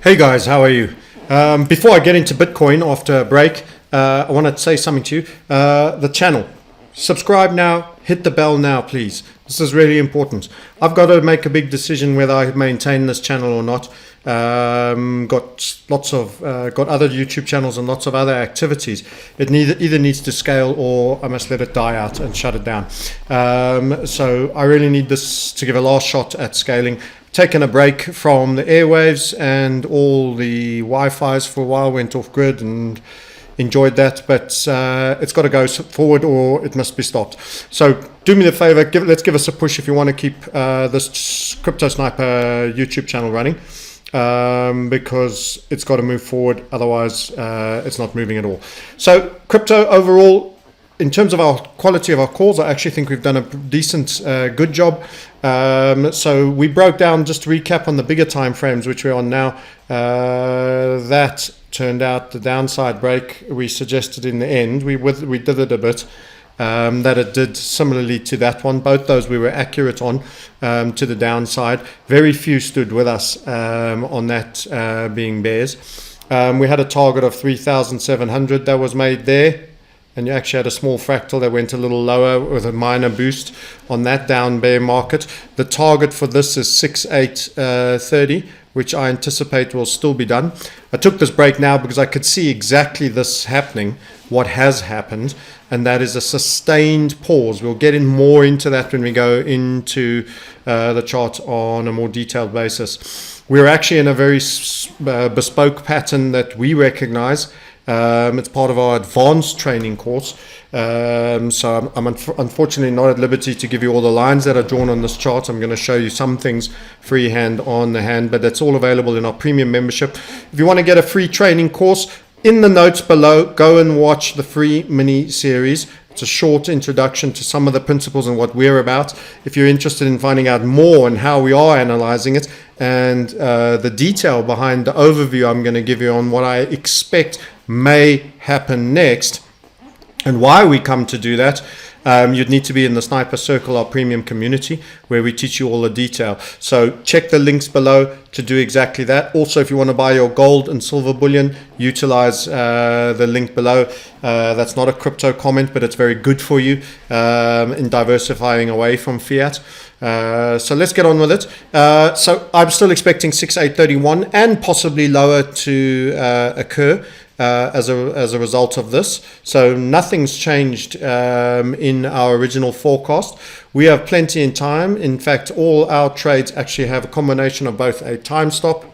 Hey guys, how are you? Before I get into Bitcoin after a break, I want to say something to you. The channel. Subscribe now, hit the bell now, please. This is really important. I've got to make a big decision whether I maintain this channel or not. Got other YouTube channels and lots of other activities. It either needs to scale or I must let it die out and shut it down. So I really need this to give a last shot at scaling. Taken a break from the airwaves and all the Wi-Fi's for a while, went off grid and enjoyed that, but it's got to go forward or it must be stopped. So do me the favor, let's give us a push if you want to keep this Crypto Sniper YouTube channel running, because it's got to move forward, otherwise it's not moving at all. So crypto overall, in terms of our quality of our calls, I actually think we've done a decent, good job. So we broke down, just to recap on the bigger time frames, which we're on now. That turned out the downside break we suggested in the end. We did it a bit. That it did similarly to that one. Both those we were accurate on, to the downside. Very few stood with us on that being bears. We had a target of 3,700 that was made there. And you actually had a small fractal that went a little lower with a minor boost on that down bear market. The target for this is 6,830, which I anticipate will still be done. I took this break now because I could see exactly this happening, what has happened, and that is a sustained pause. We'll get in more into that when we go into the chart on a more detailed basis. We're actually in a very bespoke pattern that we recognize. It's part of our advanced training course. So I'm unfortunately not at liberty to give you all the lines that are drawn on this chart. I'm going to show you some things freehand on the hand, but that's all available in our premium membership. If you want to get a free training course, in the notes below, go and watch the free mini series. It's a short introduction to some of the principles and what we're about. If you're interested in finding out more and how we are analyzing it and the detail behind the overview I'm going to give you on what I expect may happen next and why we come to do that, you'd need to be in the Sniper Circle, our premium community, where we teach you all the detail. So check the links below to do exactly that. Also, if you want to buy your gold and silver bullion, utilize the link below. That's not a crypto comment, but it's very good for you in diversifying away from fiat. So let's get on with it. So I'm still expecting 6,831 and possibly lower to occur as a result of this. So nothing's changed in our original forecast. We have plenty in time. In fact, all our trades actually have a combination of both a time stop,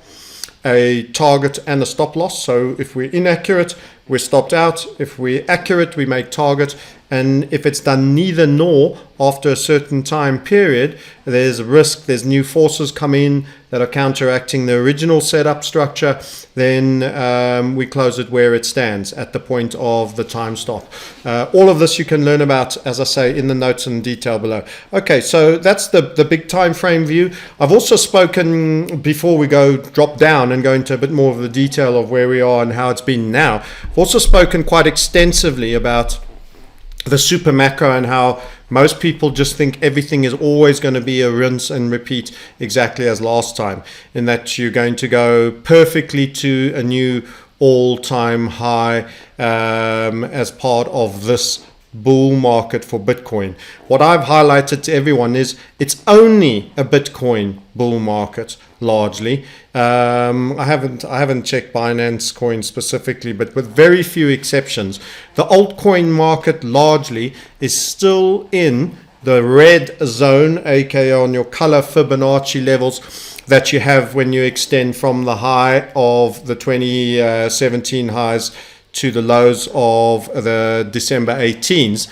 a target, and a stop loss. So if we're inaccurate, we're stopped out. If we're accurate, we make target. And if it's done neither nor after a certain time period, there's risk, there's new forces come in that are counteracting the original setup structure, then we close it where it stands at the point of the time stop. All of this you can learn about, as I say, in the notes and detail below. Okay, so that's the big time frame view. I've also spoken, before we drop down and go into a bit more of the detail of where we are and how it's been now, I've also spoken quite extensively about the super macro and how most people just think everything is always going to be a rinse and repeat exactly as last time, and that you're going to go perfectly to a new all-time high as part of this bull market for Bitcoin. What I've highlighted to everyone is it's only a Bitcoin bull market largely. I haven't checked Binance Coin specifically, but with very few exceptions, the altcoin market largely is still in the red zone, aka on your color Fibonacci levels that you have when you extend from the high of the 2017 highs to the lows of the December 18s.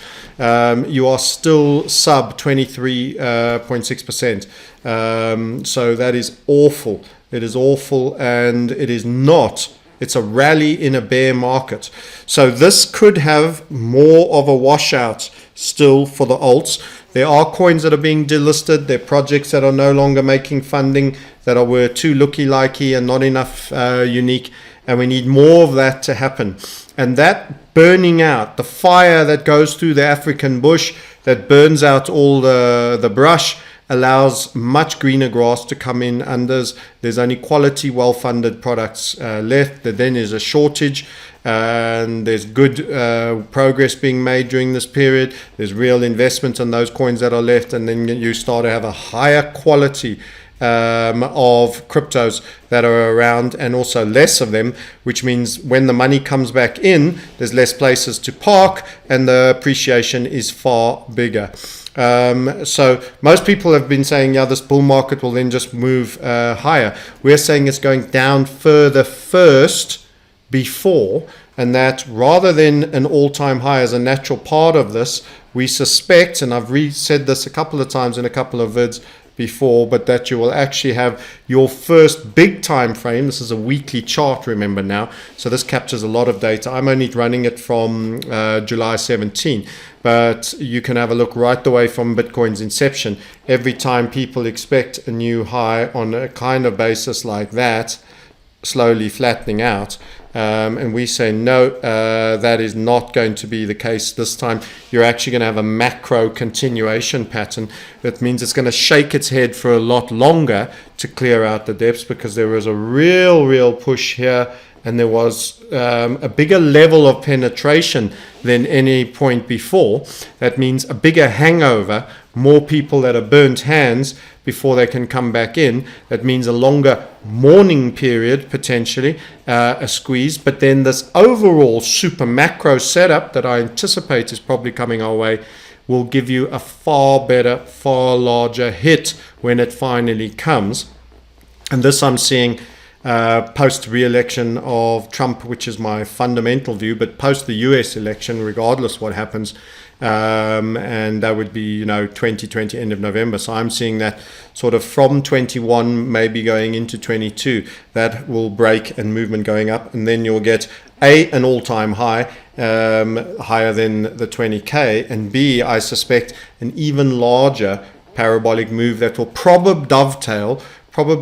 You are still sub 23.6%. So that is awful. It is awful, and it is not. It's a rally in a bear market. So this could have more of a washout still for the alts. There are coins that are being delisted. There are projects that are no longer making funding, that were too looky-likey and not enough unique. And we need more of that to happen. And that burning out, the fire that goes through the African bush, that burns out all the brush, allows much greener grass to come in unders. There's only quality, well-funded products left. There then is a shortage, and there's good progress being made during this period. There's real investment on those coins that are left, and then you start to have a higher quality of cryptos that are around, and also less of them, which means when the money comes back in, there's less places to park, and the appreciation is far bigger. So most people have been saying, yeah, this bull market will then just move higher. We're saying it's going down further first before, and that rather than an all-time high as a natural part of this, we suspect, and I've said this a couple of times in a couple of vids before, but that you will actually have your first big time frame. This is a weekly chart, remember now, so this captures a lot of data. I'm only running it from July 17, but you can have a look right the way from Bitcoin's inception. Every time people expect a new high on a kind of basis like that, slowly flattening out, and we say no, that is not going to be the case this time. You're actually going to have a macro continuation pattern. That means it's going to shake its head for a lot longer to clear out the depths, because there was a real push here, and there was a bigger level of penetration than any point before. That means a bigger hangover, more people that are burnt hands before they can come back in. That means a longer mourning period, potentially, a squeeze. But then this overall super macro setup that I anticipate is probably coming our way will give you a far better, far larger hit when it finally comes. And this I'm seeing post re-election of Trump, which is my fundamental view, but post the US election, regardless what happens, and that would be 2020, end of November. So I'm seeing that sort of from 21 maybe going into 22, that will break and movement going up, and then you'll get an all-time high, higher than the 20k, and B, I suspect an even larger parabolic move that will probably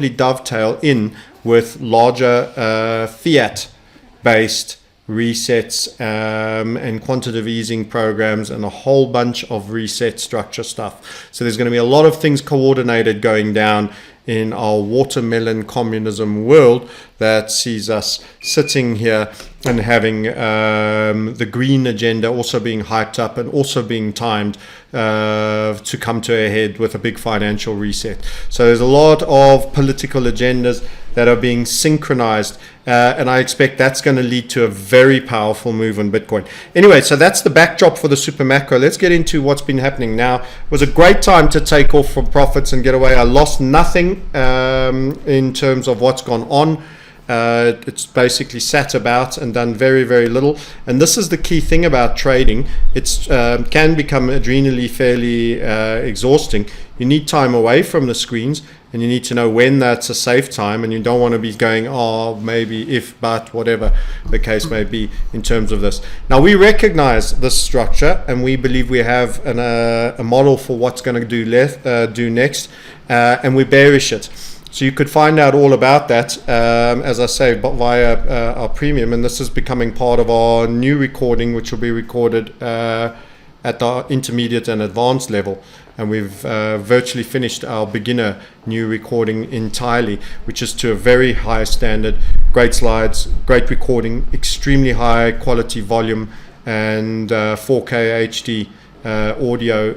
dovetail in with larger fiat-based resets and quantitative easing programs, and a whole bunch of reset structure stuff. So there's going to be a lot of things coordinated going down in our watermelon communism world that sees us sitting here and having the green agenda also being hyped up and also being timed to come to a head with a big financial reset. So there's a lot of political agendas that are being synchronized, and I expect that's going to lead to a very powerful move on Bitcoin. Anyway, so that's the backdrop for the super macro. Let's get into what's been happening now. It was a great time to take off from profits and get away. I lost nothing in terms of what's gone on. It's basically sat about and done very little, and this is the key thing about trading. It's can become adrenally fairly exhausting. You need time away from the screens, and you need to know when that's a safe time, and you don't want to be going, oh, maybe, if, but, whatever the case may be in terms of this. Now, we recognize this structure, and we believe we have a model for what's going to do next, and we bearish it. So you could find out all about that, as I say, via our premium, and this is becoming part of our new recording, which will be recorded at the intermediate and advanced level. And we've virtually finished our beginner new recording entirely, which is to a very high standard. Great slides, great recording, extremely high quality volume, and 4K HD audio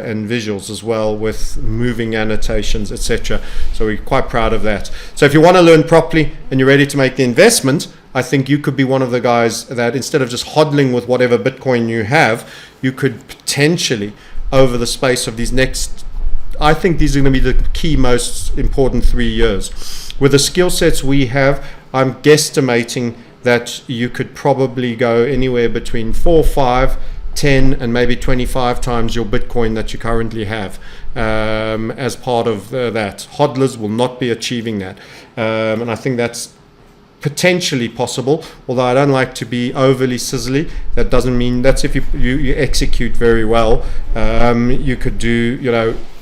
and visuals as well, with moving annotations, etc. So we're quite proud of that. So if you want to learn properly and you're ready to make the investment, I think you could be one of the guys that, instead of just hodling with whatever Bitcoin you have, you could potentially, over the space of these next, I think these are going to be the key most important 3 years. With the skill sets we have, I'm guesstimating that you could probably go anywhere between 4, 5, 10 and maybe 25 times your Bitcoin that you currently have as part of that. Hodlers will not be achieving that, and I think that's potentially possible, although I don't like to be overly sizzly. That doesn't mean, that's if you execute very well, you could do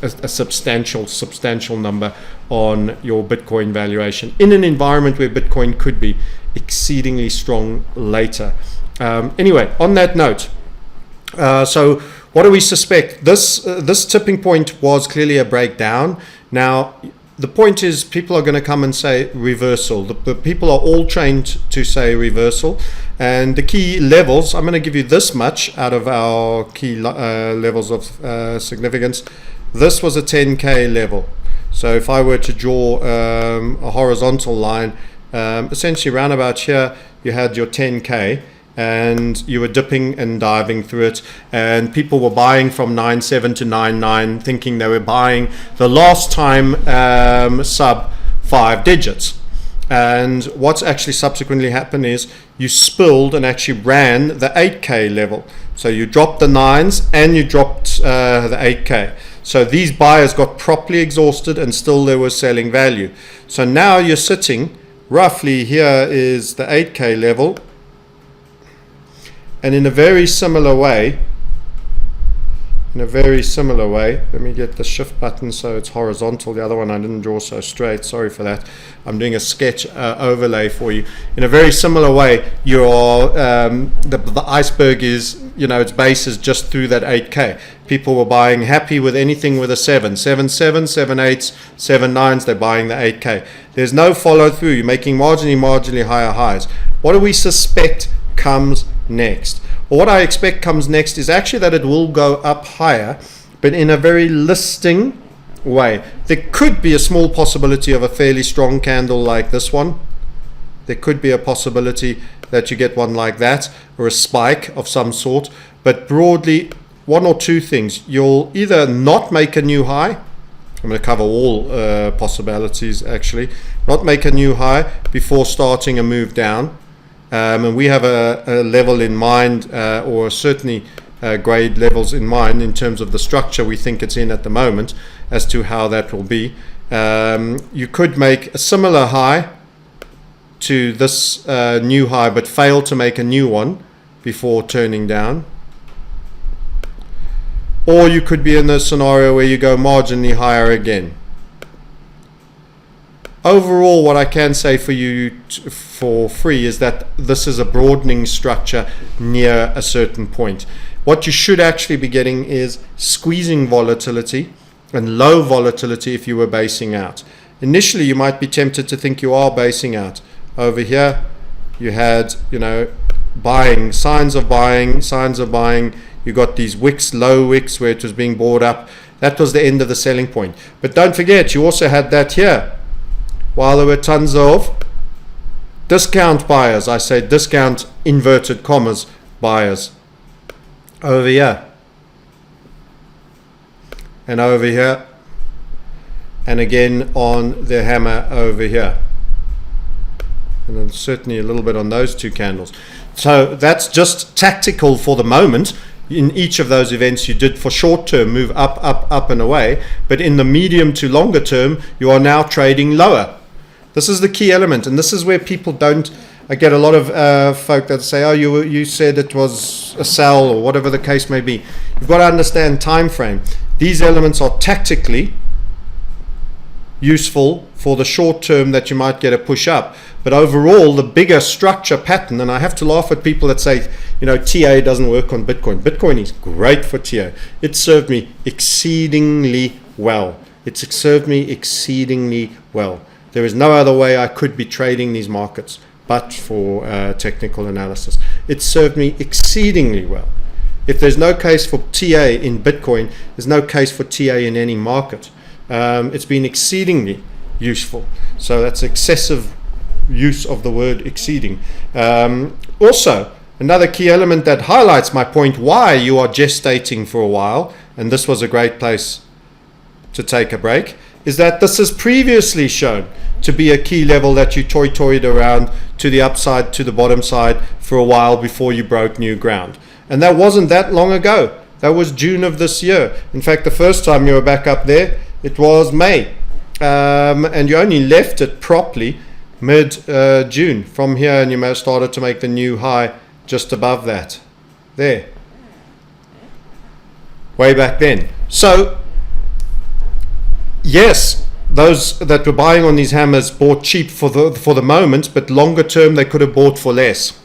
a substantial number on your Bitcoin valuation in an environment where Bitcoin could be exceedingly strong later. Anyway, on that note, so What do we suspect? This tipping point was clearly a breakdown. Now, the point is people are going to come and say reversal. The people are all trained to say reversal. And the key levels, I'm going to give you this much out of our key levels of significance. This was a 10K level. So if I were to draw a horizontal line, essentially round about here, you had your 10K. And you were dipping and diving through it, and people were buying from 9.7 to 9.9, thinking they were buying the last time sub 5 digits. And what's actually subsequently happened is you spilled and actually ran the 8K level. So you dropped the 9s and you dropped the 8K. So these buyers got properly exhausted and still they were selling value. So now you're sitting roughly here is the 8K level. And in a very similar way, let me get the shift button so it's horizontal. The other one I didn't draw so straight. Sorry for that. I'm doing a sketch overlay for you. In a very similar way, your the iceberg is, its base is just through that 8K. People were buying happy with anything with a 7, 7, 7, 7, 8s, 7, 9s. They're buying the 8K. There's no follow through. You're making marginally higher highs. What do we suspect comes next? Well, what I expect comes next is actually that it will go up higher, but in a very listing way. There could be a small possibility of a fairly strong candle like this one. There could be a possibility that you get one like that, or a spike of some sort. But broadly, one or two things. You'll either not make a new high. I'm going to cover all possibilities actually. Not make a new high before starting a move down. And we have a level in mind, or certainly grade levels in mind in terms of the structure we think it's in at the moment as to how that will be. You could make a similar high to this new high, but fail to make a new one before turning down. Or you could be in a scenario where you go marginally higher again. Overall, what I can say for you for free is that this is a broadening structure near a certain point. What you should actually be getting is squeezing volatility and low volatility if you were basing out. Initially, you might be tempted to think you are basing out. Over here, you had, buying, signs of buying. You got these wicks, low wicks where it was being bought up. That was the end of the selling point. But don't forget, you also had that here. While there were tons of discount buyers, I say discount inverted commas buyers, over here and over here, and again on the hammer over here, and then certainly a little bit on those two candles. So that's just tactical for the moment. In each of those events you did for short term move up, up, up and away, but in the medium to longer term you are now trading lower. This is the key element, and this is where people don't. I get a lot of folk that say, "Oh, you said it was a sell," or whatever the case may be. You've got to understand time frame. These elements are tactically useful for the short term that you might get a push up, but overall, the bigger structure pattern. And I have to laugh at people that say, TA doesn't work on Bitcoin. Bitcoin is great for TA. It served me exceedingly well. There is no other way I could be trading these markets but for technical analysis. It served me exceedingly well. If there's no case for TA in Bitcoin, there's no case for TA in any market. It's been exceedingly useful. So that's excessive use of the word exceeding. Also, another key element that highlights my point why you are gestating for a while, and this was a great place to take a break, is that this is previously shown to be a key level that you toyed around to the upside, to the bottom side for a while before you broke new ground. And that wasn't that long ago. That was June of this year. In fact, the first time you were back up there, it was May. And you only left it properly mid-June. From here, and you may have started to make the new high just above that. There. Way back then. So, yes, those that were buying on these hammers bought cheap for the moment, but longer term they could have bought for less.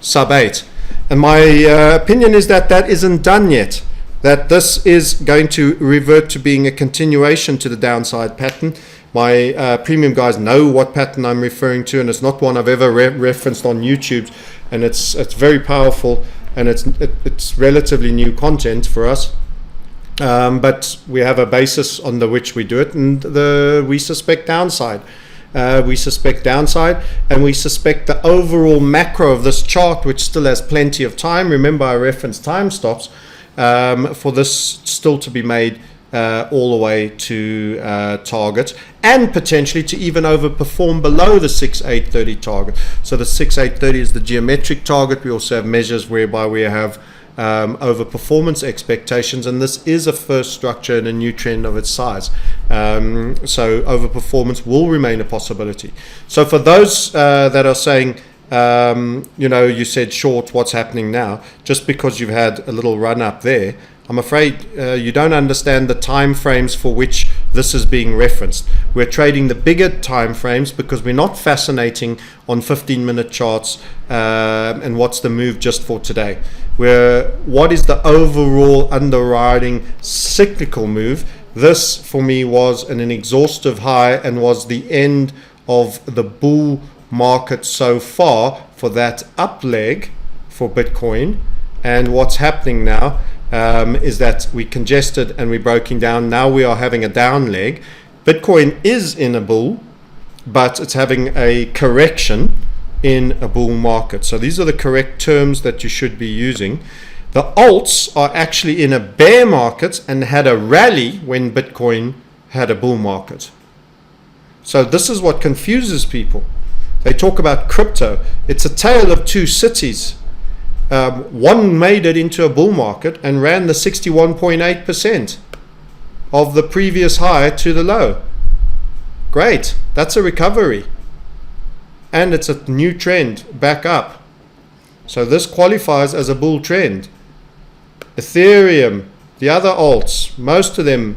Sub 8. And my opinion is that isn't done yet. that this is going to revert to being a continuation to the downside pattern. My premium guys know what pattern I'm referring to, and it's not one I've ever referenced on YouTube, and it's very powerful, and it's relatively new content for us. But we have a basis under which we do it, and we suspect downside. And we suspect the overall macro of this chart, which still has plenty of time. Remember, I referenced time stops for this still to be made all the way to target, and potentially to even overperform below the 6830 target. So the 6830 is the geometric target. We also have measures whereby we have over performance expectations, and this is a first structure in a new trend of its size. So overperformance will remain a possibility. So for those that are saying, you said short, what's happening now? Just because you've had a little run up there, I'm afraid you don't understand the time frames for which this is being referenced. We're trading the bigger time frames because we're not fascinating on 15-minute charts and what's the move just for today. What is the overall underriding cyclical move? This for me was an exhaustive high and was the end of the bull market so far for that up leg for Bitcoin. And what's happening now is that we congested and we're breaking down. Now we are having a down leg. Bitcoin is in a bull, but it's having a correction in a bull market. So these are the correct terms that you should be using. The alts are actually in a bear market and had a rally when Bitcoin had a bull market. So this is what confuses people. They talk about crypto. It's a tale of two cities. One made it into a bull market and ran the 61.8% of the previous high to the low. Great, that's a recovery. And it's a new trend back up. So this qualifies as a bull trend. Ethereum, the other alts, most of them,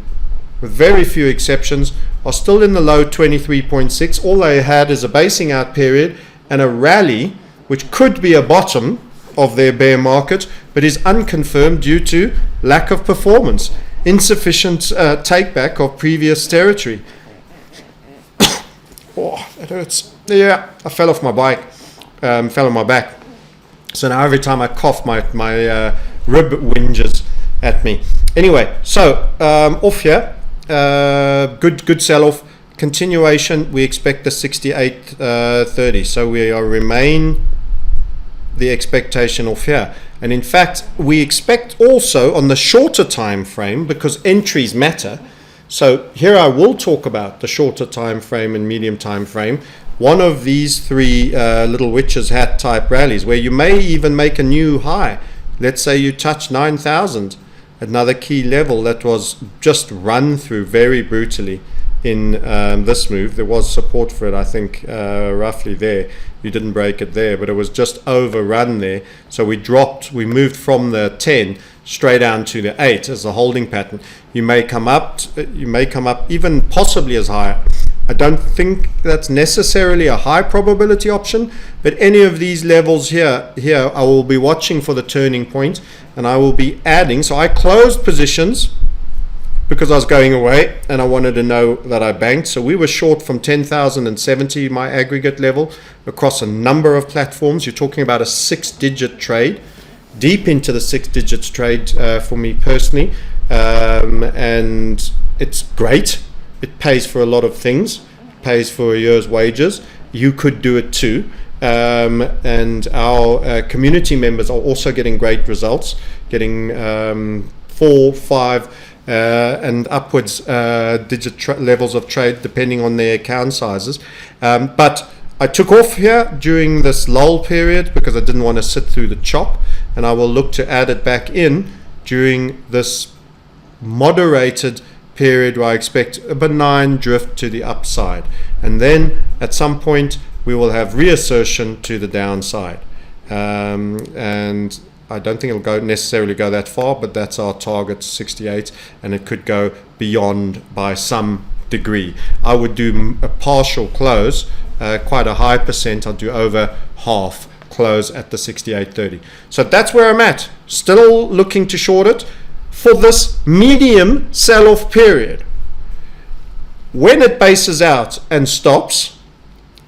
with very few exceptions, are still in the low 23.6. All they had is a basing out period and a rally, which could be a bottom of their bear market, but is unconfirmed due to lack of performance, insufficient take back of previous territory. Oh, that hurts. Yeah, I fell off my bike, fell on my back. So now every time I cough, my rib whinges at me. Anyway, so off here, good sell-off. Continuation, we expect the 68.30. So we remain the expectation off here. And in fact, we expect also on the shorter time frame, because entries matter. So here I will talk about the shorter time frame and medium time frame. One of these three little witch's hat type rallies where you may even make a new high. Let's say you touch 9,000, another key level that was just run through very brutally in this move. There was support for it, I think, roughly there. You didn't break it there, but it was just overrun there. So we moved from the 10 straight down to the 8 as a holding pattern. You may come up even possibly as high. I don't think that's necessarily a high probability option, but any of these levels here I will be watching for the turning point, and I will be adding. So I closed positions because I was going away and I wanted to know that I banked. So we were short from 10,070, my aggregate level, across a number of platforms. You're talking about a 6-digit trade, deep into the 6 digits trade for me personally, and it's great. It pays for a lot of things. It pays for a year's wages. You could do it too. And our community members are also getting great results, getting 4, 5, and upwards digit levels of trade depending on their account sizes. But I took off here during this lull period because I didn't want to sit through the chop, and I will look to add it back in during this moderated period where I expect a benign drift to the upside, and then at some point we will have reassertion to the downside, and I don't think it'll necessarily go that far, but that's our target, 68, and it could go beyond by some degree. I would do a partial close, quite a high percent. I'll do over half close at the 68.30. So that's where I'm at. Still looking to short it. for this medium sell-off period. When it bases out and stops,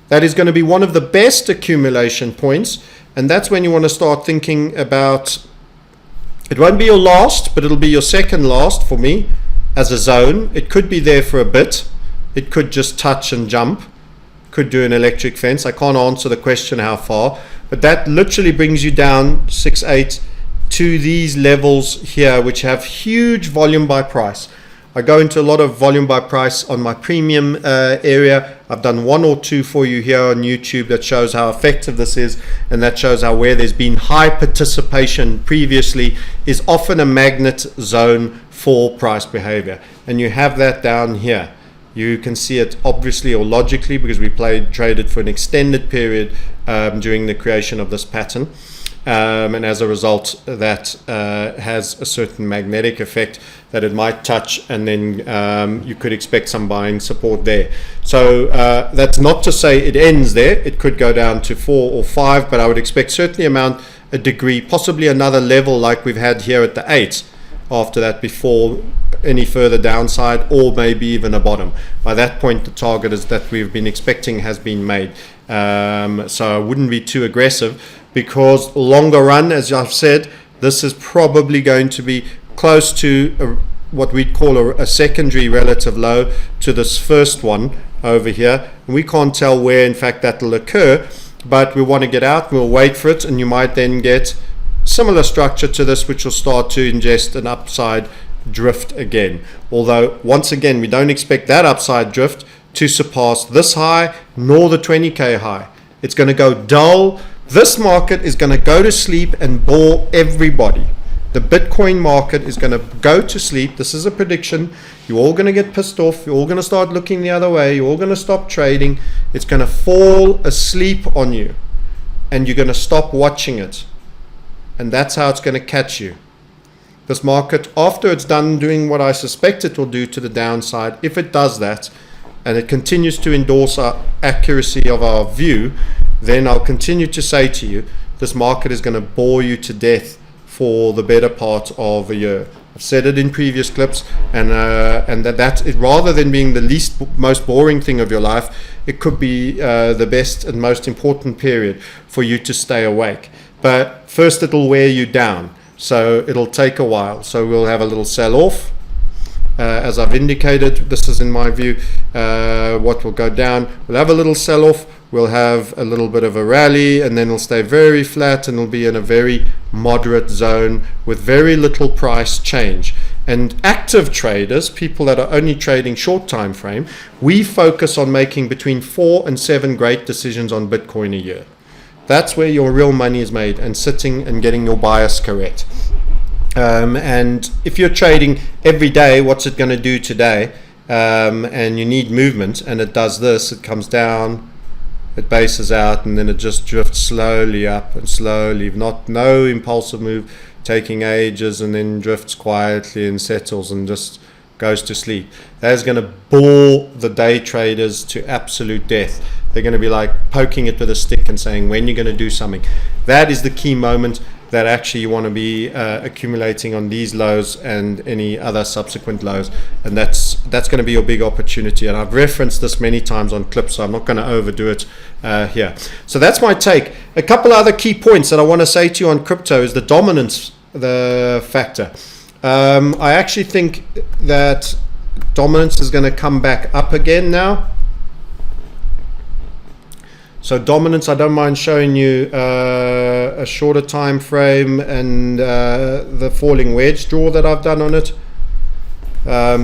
that is going to be one of the best accumulation points, and that's when you want to start thinking about, it won't be your last, but it'll be your second last for me as a zone. It could be there for a bit. It could just touch and jump. Could do an electric fence. I can't answer the question how far, but that literally brings you down 6-8 to these levels here, which have huge volume by price. I go into a lot of volume by price on my premium area. I've done one or two for you here on YouTube that shows how effective this is, and that shows how where there's been high participation previously is often a magnet zone for price behavior, and you have that down here. You can see it obviously or logically because we traded for an extended period during the creation of this pattern. And as a result, that has a certain magnetic effect that it might touch, and then you could expect some buying support there. So that's not to say it ends there. It could go down to 4 or 5, but I would expect certainly a degree, possibly another level like we've had here at the 8 after that before any further downside, or maybe even a bottom. By that point, the target is that we've been expecting has been made. So I wouldn't be too aggressive, because longer run, as I've said, this is probably going to be close to what we'd call a secondary relative low to this first one over here. And we can't tell where, in fact, that will occur, but we want to get out. We'll wait for it, and you might then get similar structure to this, which will start to ingest an upside drift again. Although, once again, we don't expect that upside drift to surpass this high, nor the 20K high. It's going to go dull. This market is going to go to sleep and bore everybody. The Bitcoin market is going to go to sleep. This is a prediction. You're all going to get pissed off. You're all going to start looking the other way. You're all going to stop trading. It's going to fall asleep on you, and you're going to stop watching it. And that's how it's going to catch you. This market, after it's done doing what I suspect it will do to the downside, if it does that, and it continues to endorse our accuracy of our view, then I'll continue to say to you, this market is going to bore you to death for the better part of a year. I've said it in previous clips, and that it, rather than being the most boring thing of your life, it could be the best and most important period for you to stay awake. But first, it'll wear you down, so it'll take a while. So we'll have a little sell-off. As I've indicated, this is in my view what will go down. We'll have a little sell-off, we'll have a little bit of a rally, and then it'll stay very flat, and it'll be in a very moderate zone with very little price change. And active traders, people that are only trading short time frame, we focus on making between 4 and 7 great decisions on Bitcoin a year. That's where your real money is made, and sitting and getting your bias correct. And if you're trading every day, what's it going to do today? And you need movement, and it does this. It comes down, it bases out, and then it just drifts slowly up and slowly. No impulsive move, taking ages, and then drifts quietly and settles and just goes to sleep. That is going to bore the day traders to absolute death. They're going to be like poking it with a stick and saying, when you're going to do something. That is the key moment that actually you want to be accumulating on these lows and any other subsequent lows, and that's going to be your big opportunity. And I've referenced this many times on clips, so I'm not going to overdo it here. So that's my take. A couple other key points that I want to say to you on crypto is the dominance, the factor. I actually think that dominance is going to come back up again now. So dominance, I don't mind showing you a shorter time frame and the falling wedge draw that I've done on it.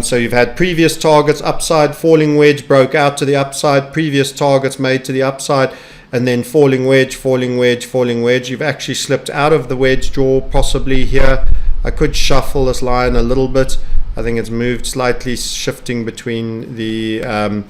So you've had previous targets, upside, falling wedge, broke out to the upside, previous targets made to the upside, and then falling wedge, falling wedge, falling wedge. You've actually slipped out of the wedge draw possibly here. I could shuffle this line a little bit. I think it's moved slightly, shifting between the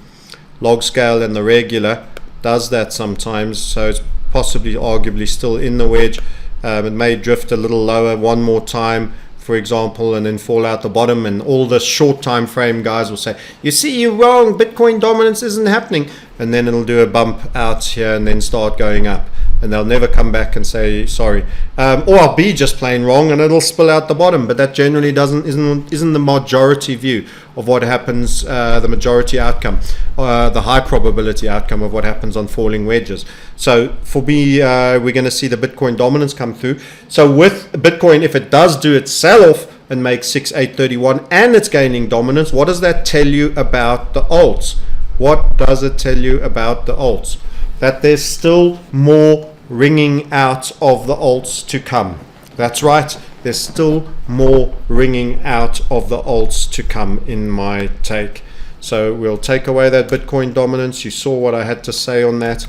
log scale and the regular. Does that sometimes, so it's possibly arguably still in the wedge. It may drift a little lower one more time, for example, and then fall out the bottom, and all the short time frame guys will say, you see, you're wrong, Bitcoin dominance isn't happening. and then it'll do a bump out here and then start going up, and they'll never come back and say sorry, or I'll be just plain wrong and it'll spill out the bottom. But that generally isn't the majority view of what happens, the majority outcome, the high probability outcome of what happens on falling wedges. So for me, we're going to see the Bitcoin dominance come through. So with Bitcoin, if it does do its sell-off and make 6,831 and it's gaining dominance, what does that tell you about the alts? What does it tell you about the alts? That there's still more ringing out of the alts to come. That's right, there's still more ringing out of the alts to come in my take. So we'll take away that Bitcoin dominance. You saw what I had to say on that.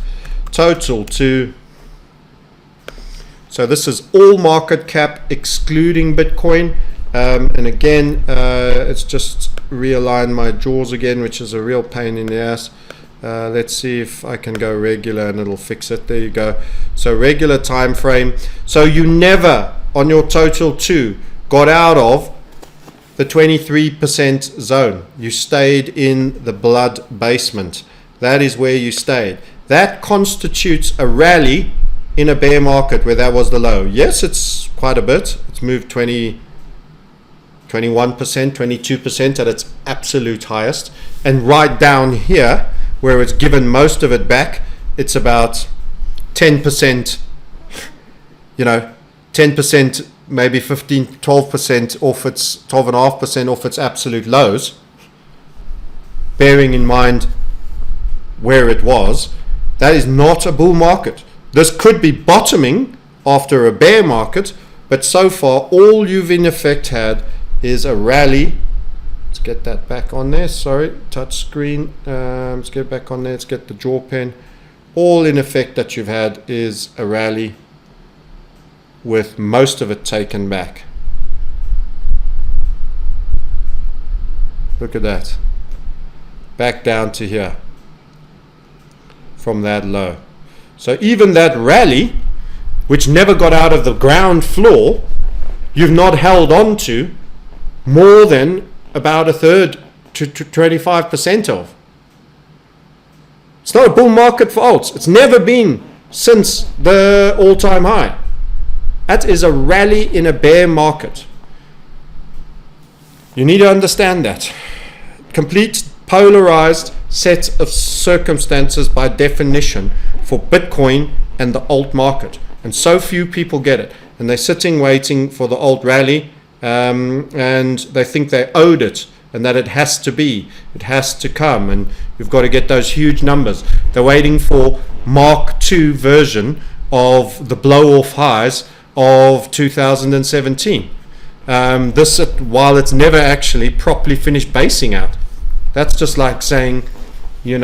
Total2. So this is all market cap excluding Bitcoin. And again, it's just realign my jaws again, which is a real pain in the ass. Let's see if I can go regular and it'll fix it. There you go. So regular time frame. So you never on your Total2 got out of the 23% zone. You stayed in the blood basement. That is where you stayed. That constitutes a rally in a bear market where that was the low. Yes, it's quite a bit. It's moved 21%, 22% at its absolute highest. And right down here, where it's given most of it back, it's about 10%, 10%, maybe 15, 12% off its, 12.5% off its absolute lows. Bearing in mind where it was, that is not a bull market. This could be bottoming after a bear market, but so far all you've in effect had is a rally. Let's get that back on there. Sorry, touch screen. Let's get back on there. Let's get the jaw pen. All in effect that you've had is a rally with most of it taken back. Look at that. Back down to here from that low. So even that rally, which never got out of the ground floor, you've not held on to more than about a third to 25% of. It's not a bull market for alts. It's never been since the all-time high. That is a rally in a bear market. You need to understand that. Complete polarized set of circumstances by definition for Bitcoin and the alt market. And so few people get it. And they're sitting waiting for the alt rally, and they think they owed it and that it has to be, it has to come, and you've got to get those huge numbers. They're waiting for Mark II version of the blow-off highs of 2017. This, while it's never actually properly finished basing out. That's just like saying, you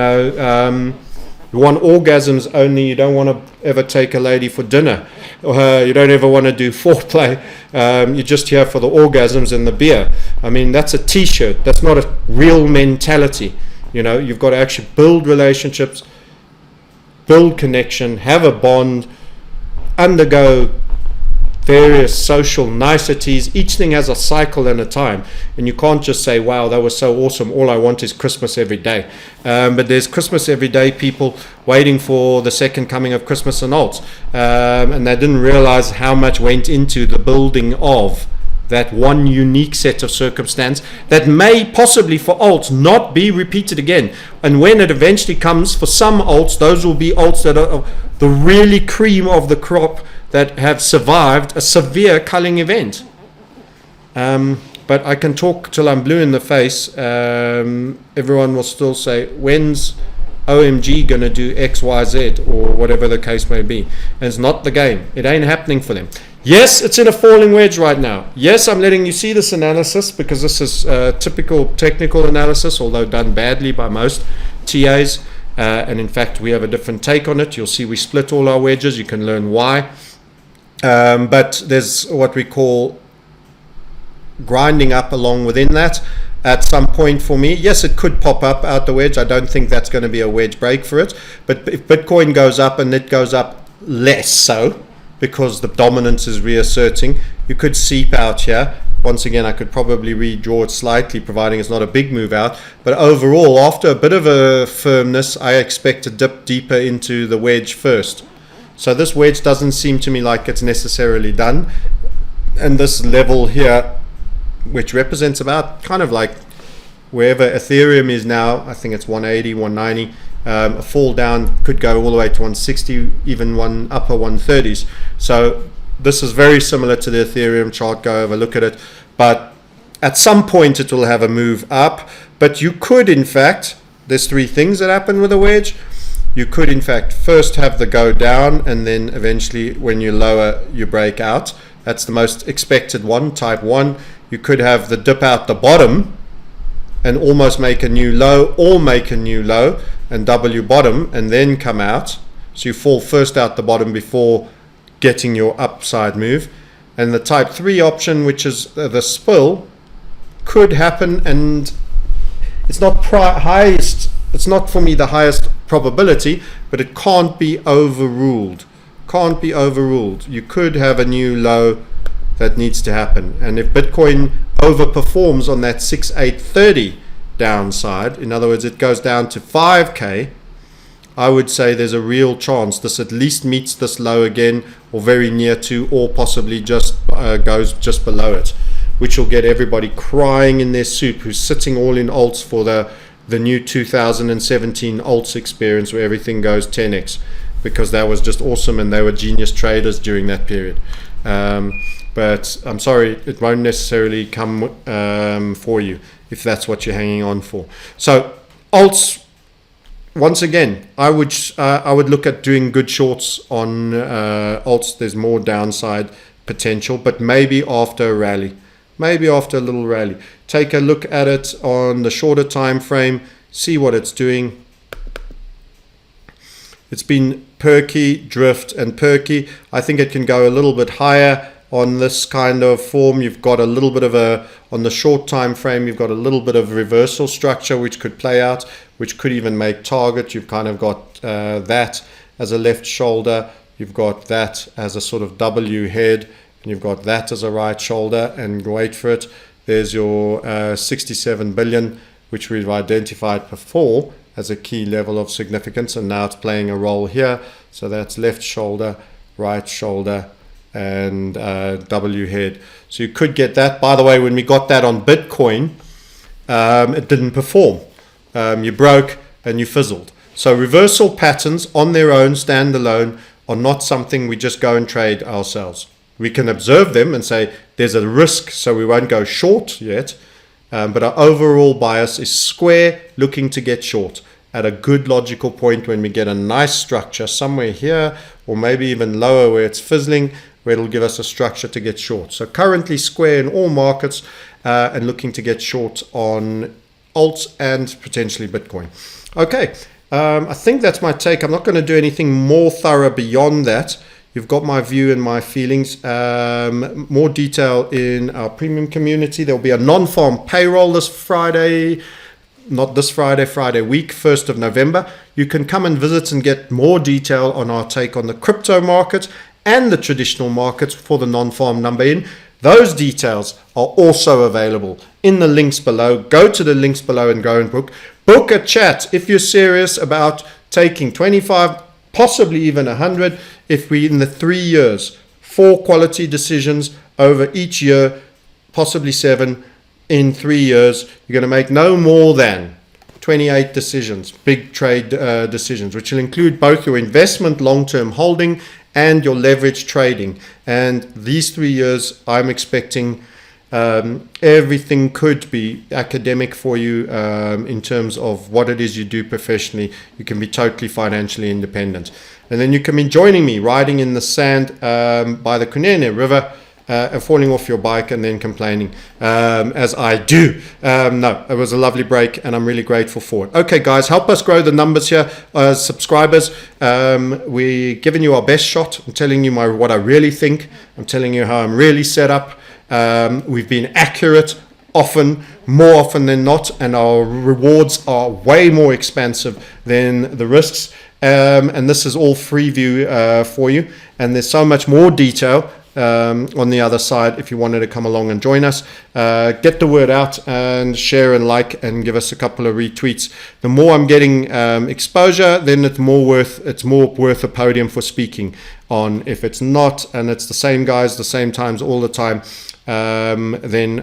want orgasms only, you don't want to ever take a lady for dinner, or you don't ever want to do foreplay, you're just here for the orgasms and the beer. I mean, that's a t-shirt. That's not a real mentality. You've got to actually build relationships, build connection, have a bond, undergo various social niceties. Each thing has a cycle and a time, and you can't just say, wow, that was so awesome, all I want is Christmas every day. But there's Christmas every day people waiting for the second coming of Christmas and alts, and they didn't realize how much went into the building of that one unique set of circumstance that may possibly for alts not be repeated again. And when it eventually comes for some alts, those will be alts that are the really cream of the crop, that have survived a severe culling event. But I can talk till I'm blue in the face. Everyone will still say, when's OMG going to do X, Y, Z, or whatever the case may be. And it's not the game. It ain't happening for them. Yes, it's in a falling wedge right now. Yes, I'm letting you see this analysis because this is typical technical analysis, although done badly by most TAs. And in fact, we have a different take on it. You'll see we split all our wedges. You can learn why. But there's what we call grinding up along within that at some point for me. Yes, it could pop up out the wedge. I don't think that's going to be a wedge break for it. But if Bitcoin goes up and it goes up less so, because the dominance is reasserting, You could seep out here. Once again, I could probably redraw it slightly, providing it's not a big move out. But overall, after a bit of a firmness, I expect to dip deeper into the wedge first. So this wedge doesn't seem to me like it's necessarily done. And this level here, which represents about kind of like wherever Ethereum is now, I think it's 180, 190. A fall down could go all the way to 160, even upper 130s. So this is very similar to the Ethereum chart. Go over, look at it. But at some point it will have a move up. But you could, in fact, there's three things that happen with a wedge. You could, in fact, first have the go down, and then eventually when you lower, you break out. That's the most expected one, type 1. You could have the dip out the bottom and almost make a new low, or make a new low and W bottom and then come out. So you fall first out the bottom before getting your upside move. And the type 3 option, which is the spill, could happen, and it's not it's not for me the highest probability, but it can't be overruled. Can't be overruled. You could have a new low that needs to happen. And if Bitcoin overperforms on that 6,830 downside, in other words, it goes down to 5K, I would say there's a real chance this at least meets this low again, or very near to, or possibly just goes just below it, which will get everybody crying in their soup who's sitting all in alts for the new 2017 alts experience where everything goes 10x, because that was just awesome and they were genius traders during that period. But I'm sorry, it won't necessarily come for you if that's what you're hanging on for. So alts, once again, I would look at doing good shorts on alts. There's more downside potential, but maybe after a rally, maybe after a little rally. Take a look at it on the shorter time frame, see what it's doing. It's been perky, drift, and perky. I think it can go a little bit higher on this kind of form. You've got a little bit of on the short time frame, you've got a little bit of reversal structure which could play out, which could even make target. You've kind of got that as a left shoulder. You've got that as a sort of W head, and you've got that as a right shoulder, and wait for it. There's your 67 billion, which we've identified before as a key level of significance, and now it's playing a role here. So that's left shoulder, right shoulder, and W head. So you could get that. By the way, when we got that on Bitcoin, it didn't perform. You broke and you fizzled. So reversal patterns on their own, standalone, are not something we just go and trade ourselves. We can observe them and say there's a risk, so we won't go short yet. But our overall bias is square, looking to get short at a good logical point when we get a nice structure somewhere here, or maybe even lower where it's fizzling, where it'll give us a structure to get short. So currently square in all markets, and looking to get short on alts and potentially Bitcoin. Okay, I think that's my take. I'm not going to do anything more thorough beyond that. You've got my view and my feelings. More detail in our premium community. There'll be a non-farm payroll this Friday. Not this Friday, Friday week, 1st of November. You can come and visit and get more detail on our take on the crypto market and the traditional markets for the non-farm number in. Those details are also available in the links below. Go to the links below and go and book a chat if you're serious about taking 25, possibly even 100, if we in the 3 years, 4 quality decisions over each year, possibly 7 in 3 years. You're going to make no more than 28 decisions, big trade decisions, which will include both your investment long-term holding and your leverage trading. And these 3 years, I'm expecting everything could be academic for you in terms of what it is you do professionally. You can be totally financially independent. And then you can be joining me riding in the sand by the Kunene River, falling off your bike and then complaining as I do. No, it was a lovely break and I'm really grateful for it. Okay, guys, help us grow the numbers here. Subscribers, we're giving you our best shot. I'm telling you what I really think. I'm telling you how I'm really set up. We've been accurate more often than not, and our rewards are way more expansive than the risks. And this is all free view for you, and there's so much more detail on the other side if you wanted to come along and join us. Get the word out and share and like and give us a couple of retweets. The more I'm getting exposure, then it's more worth a podium for speaking on. If it's not, and it's the same guys, the same times all the time, then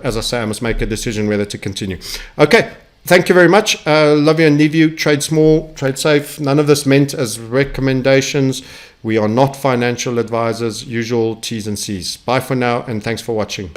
as I say, I must make a decision whether to continue. Okay. Thank you very much. Love you and leave you. Trade small, trade safe. None of this meant as recommendations. We are not financial advisors. Usual T's and C's. Bye for now, and thanks for watching.